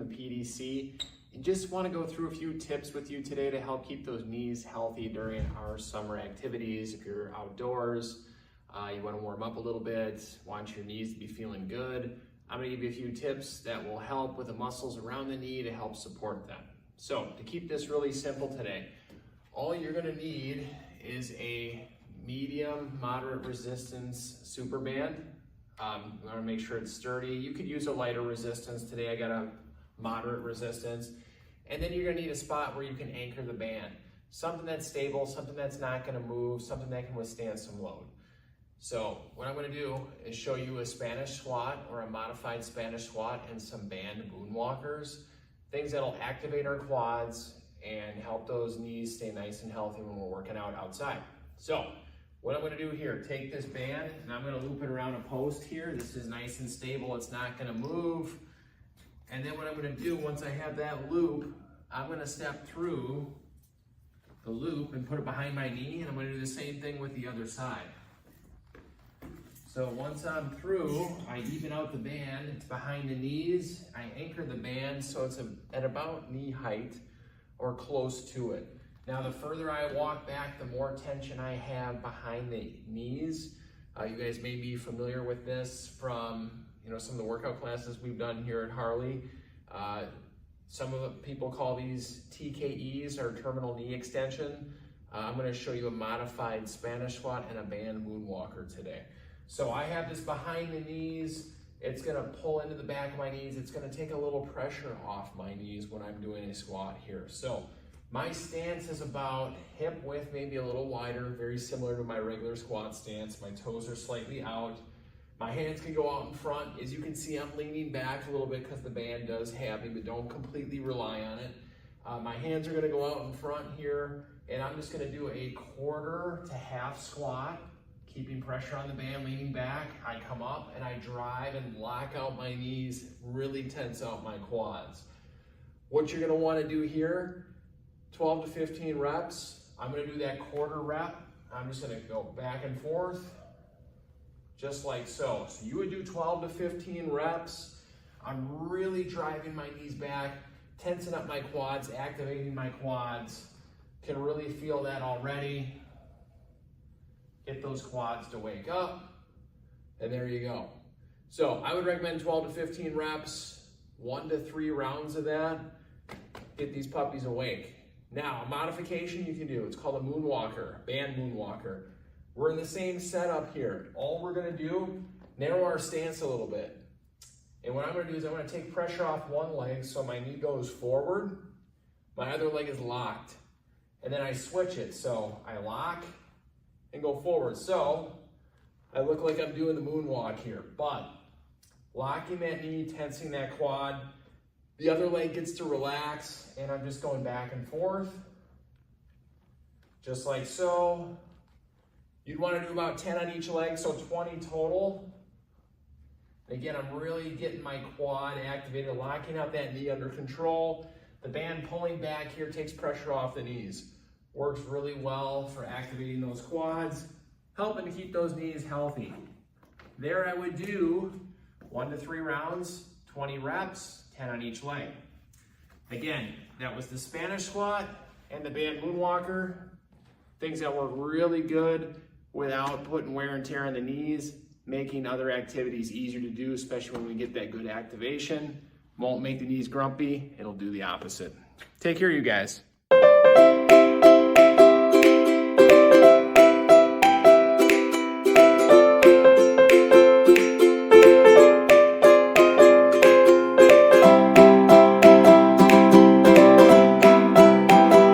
PDC. And just want to go through a few tips with you today to help keep those knees healthy during our summer activities. If you're outdoors, you want to warm up a little bit, want your knees to be feeling good, I'm going to give you a few tips that will help with the muscles around the knee to help support them. So to keep this really simple today, all you're going to need is a medium, moderate resistance super band. You want to make sure it's sturdy. You could use a lighter resistance. Today I got a moderate resistance. And then you're going to need a spot where you can anchor the band. Something that's stable, something that's not going to move, something that can withstand some load. So what I'm going to do is show you a Spanish squat or a modified Spanish squat and some band moonwalkers, things that'll activate our quads and help those knees stay nice and healthy when we're working out outside. So what I'm going to do here, take this band and I'm going to loop it around a post here. This is nice and stable, it's not going to move. And then what I'm going to do once I have that loop, I'm going to step through the loop and put it behind my knee, and I'm going to do the same thing with the other side. So once I'm through, I even out the band, it's behind the knees, I anchor the band so it's at about knee height or close to it. Now the further I walk back, the more tension I have behind the knees. You guys may be familiar with this from some of the workout classes we've done here at Harley. Some of the people call these TKEs or terminal knee extension. I'm going to show you a modified Spanish squat and a band moonwalker today. So I have this behind the knees. It's going to pull into the back of my knees. It's going to take a little pressure off my knees when I'm doing a squat here. So my stance is about hip width, maybe a little wider, very similar to my regular squat stance. My toes are slightly out. My hands can go out in front. As you can see, I'm leaning back a little bit because the band does have me, but don't completely rely on it. My hands are going to go out in front here, and I'm just going to do a quarter to half squat, keeping pressure on the band, leaning back. I come up and I drive and lock out my knees, really tense out my quads. What you're going to want to do here, 12 to 15 reps. I'm going to do that quarter rep. I'm just going to go back and forth, just like so. So you would do 12 to 15 reps. I'm really driving my knees back, tensing up my quads, activating my quads. Can really feel that already. Get those quads to wake up, and there you go. So I would recommend 12 to 15 reps, 1 to 3 rounds of that. Get these puppies awake. Now, a modification you can do, it's called a moonwalker, band moonwalker. We're in the same setup here. All we're gonna do, narrow our stance a little bit. And what I'm gonna do is I'm gonna take pressure off one leg so my knee goes forward, my other leg is locked. And then I switch it, so I lock and go forward. So I look like I'm doing the moonwalk here, but locking that knee, tensing that quad, the other leg gets to relax, and I'm just going back and forth, just like so. You'd want to do about 10 on each leg, so 20 total. Again, I'm really getting my quad activated, locking out that knee under control. The band pulling back here takes pressure off the knees. Works really well for activating those quads, helping to keep those knees healthy. There I would do 1 to 3 rounds, 20 reps, 10 on each leg. Again, that was the Spanish squat and the band moonwalker. Things that work really good without putting wear and tear on the knees, making other activities easier to do, especially when we get that good activation. Won't make the knees grumpy, it'll do the opposite. Take care, you guys.